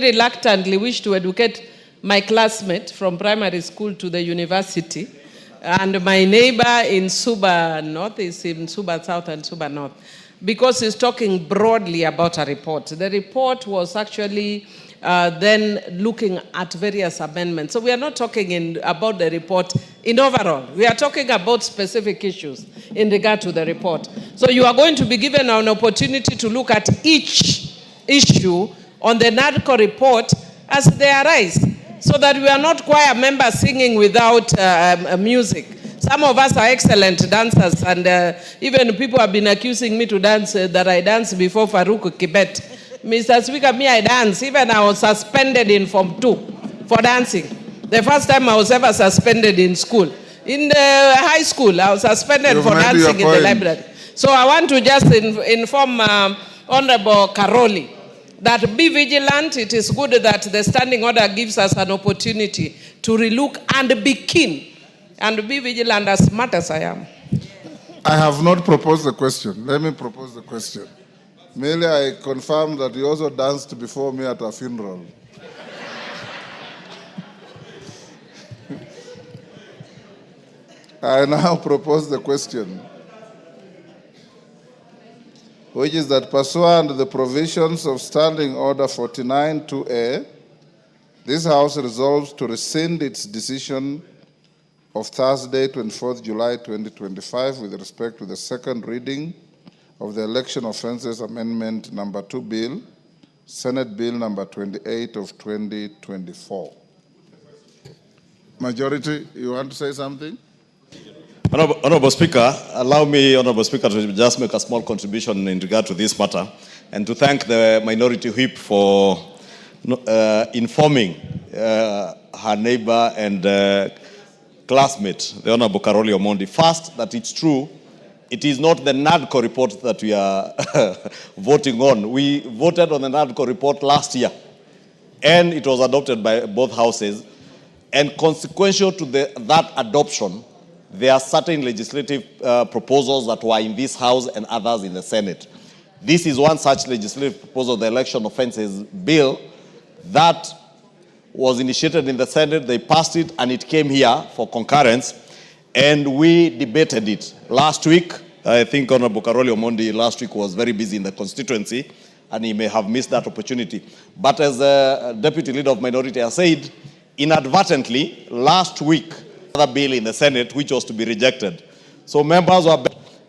reluctantly wish to educate my classmate from primary school to the university, and my neighbor in Suba North is in Suba South and Suba North, because he's talking broadly about a report. The report was actually then looking at various amendments. So we are not talking about the report in overall. We are talking about specific issues in regard to the report. So you are going to be given an opportunity to look at each issue on the NADCO report as they arise, so that we are not choir members singing without music. Some of us are excellent dancers, and even people have been accusing me to dance, that I danced before Farouk Kibet. Mr. Speaker, me, I dance. Even I was suspended in Form 2 for dancing. The first time I was ever suspended in school. In high school, I was suspended for dancing in the library. So I want to just inform Honorable Karoli that be vigilant. It is good that the standing order gives us an opportunity to relook and be keen and be vigilant, as smart as I am. I have not proposed the question. Let me propose the question. Millie, I confirm that you also danced before me at a funeral. I now propose the question, which is that pursuant to the provisions of Standing Order 49-2A, this House resolves to rescind its decision of Thursday, 24th July 2025, with respect to the second reading of the Election Offences Amendment Number 2 Bill, Senate Bill Number 28 of 2024. Majority, you want to say something? Honorable Speaker, allow me, Honorable Speaker, to just make a small contribution in regard to this matter, and to thank the Minority Whip for informing her neighbor and classmate, the Honorable Karoli Omondi. First, that it's true, it is not the NADCO report that we are voting on. We voted on the NADCO report last year, and it was adopted by both houses. And consequential to that adoption, there are certain legislative proposals that were in this House and others in the Senate. This is one such legislative proposal, the Election Offences Bill, that was initiated in the Senate. They passed it, and it came here for concurrence, and we debated it last week. I think Honorable Karoli Omondi last week was very busy in the constituency, and he may have missed that opportunity. But as the Deputy Leader of Minority has said, inadvertently, last week, another bill in the Senate which was to be rejected. So members were,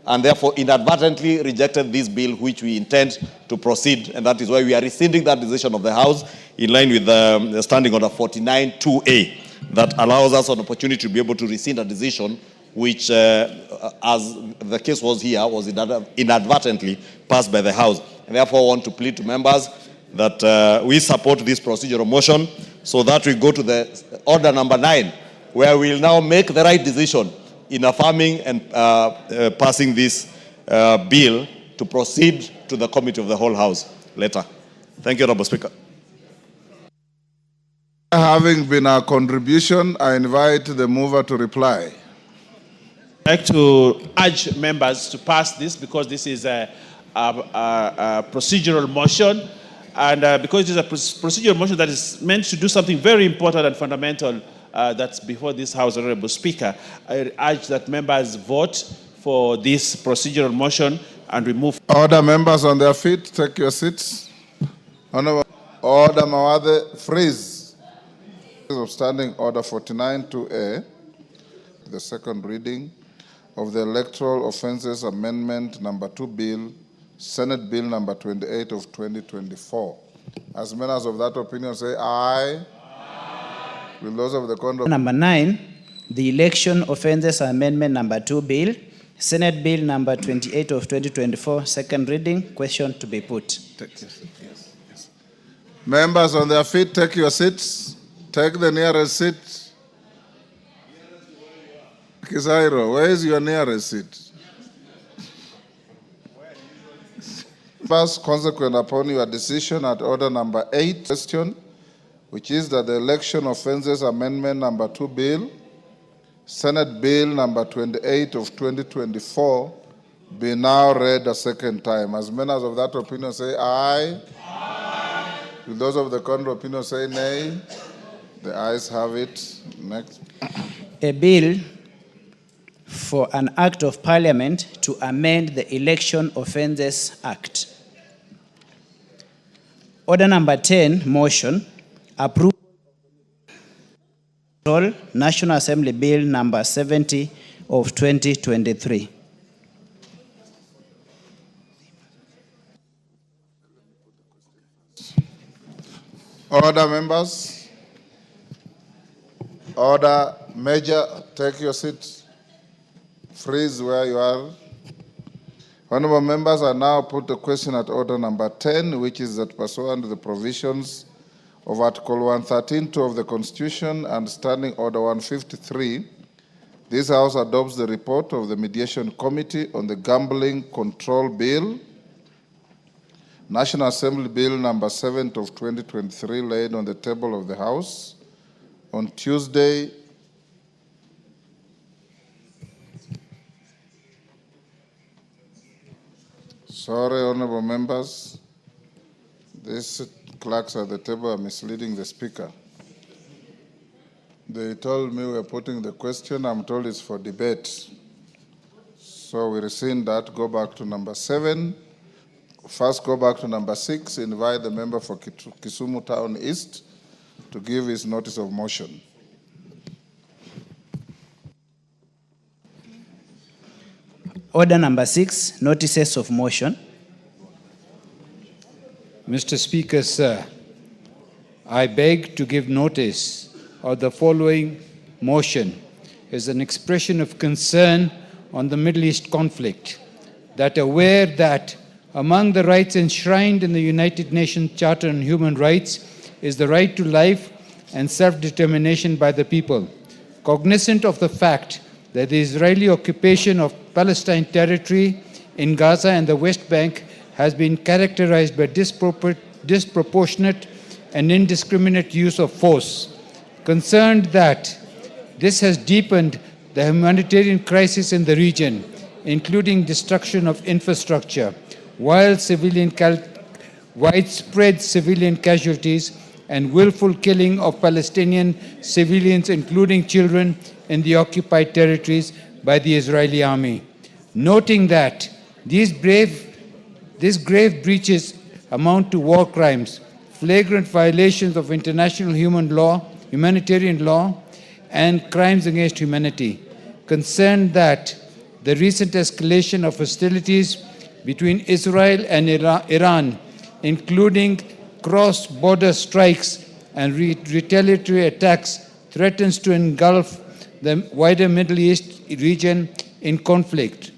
and therefore inadvertently rejected this bill which we intend to proceed, and that is why we are rescinding that decision of the House in line with the Standing Order 49-2A that allows us an opportunity to be able to rescind a decision which, as the case was here, was inadvertently passed by the House. And therefore I want to plead to members that we support this procedural motion so that we go to the order number 9, where we'll now make the right decision in affirming and passing this bill to proceed to the Committee of the Whole House later. Thank you, Honorable Speaker. Having been a contribution, I invite the mover to reply. I'd like to urge members to pass this, because this is a procedural motion, and because it is a procedural motion that is meant to do something very important and fundamental that's before this House, Honorable Speaker. I urge that members vote for this procedural motion and remove. Order, members on their feet, take your seats. Honorable Order Mawade, freeze. Of Standing Order 49-2A, the second reading of the Electoral Offences Amendment Number 2 Bill, Senate Bill Number 28 of 2024. As members of that opinion say aye. Aye. Will those of the contrary? Number 9, the Election Offences Amendment Number 2 Bill, Senate Bill Number 28 of 2024, second reading. Question to be put. Take your seat. Yes. Yes. Members on their feet, take your seats. Take the nearest seat. Kisairo, where is your nearest seat? First, consequent upon your decision at order number 8, question, which is that the Election Offences Amendment Number 2 Bill, Senate Bill Number 28 of 2024, be now read a second time. As members of that opinion say aye. Aye. Will those of the contrary opinion say nay? The ayes have it. Next. A bill for an act of parliament to amend the Election Offences Act. Order number 10, motion, approval of National Assembly Bill number 70 of 2023. Order, members. Order. Major, take your seat. Freeze where you are. Honorable members, I now put the question at order number 10, which is that pursuant to the provisions of Article 113(2) of the Constitution and Standing Order 153, this House adopts the report of the Mediation Committee on the Gambling Control Bill, National Assembly Bill number 7 of 2023, laid on the table of the House on Tuesday, sorry, honorable members, these clerks at the table are misleading the speaker. They told me we're putting the question, I'm told it's for debate. So we rescind that, go back to number 7. First go back to number 6, invite the member for Kisumu Town East to give his notice of motion. Order number 6, notices of motion. Mr. Speaker, sir, I beg to give notice of the following motion as an expression of concern on the Middle East conflict, that aware that among the rights enshrined in the United Nations Charter on Human Rights is the right to life and self-determination by the people. Cognizant of the fact that the Israeli occupation of Palestine territory in Gaza and the West Bank has been characterized by disproportionate and indiscriminate use of force. Concerned that this has deepened the humanitarian crisis in the region, including destruction of infrastructure, widespread civilian casualties, and willful killing of Palestinian civilians, including children, in the occupied territories by the Israeli army. Noting that these grave breaches amount to war crimes, flagrant violations of international humanitarian law, and crimes against humanity. Concerned that the recent escalation of hostilities between Israel and Iran, including cross-border strikes and retaliatory attacks, threatens to engulf the wider Middle East region in conflict.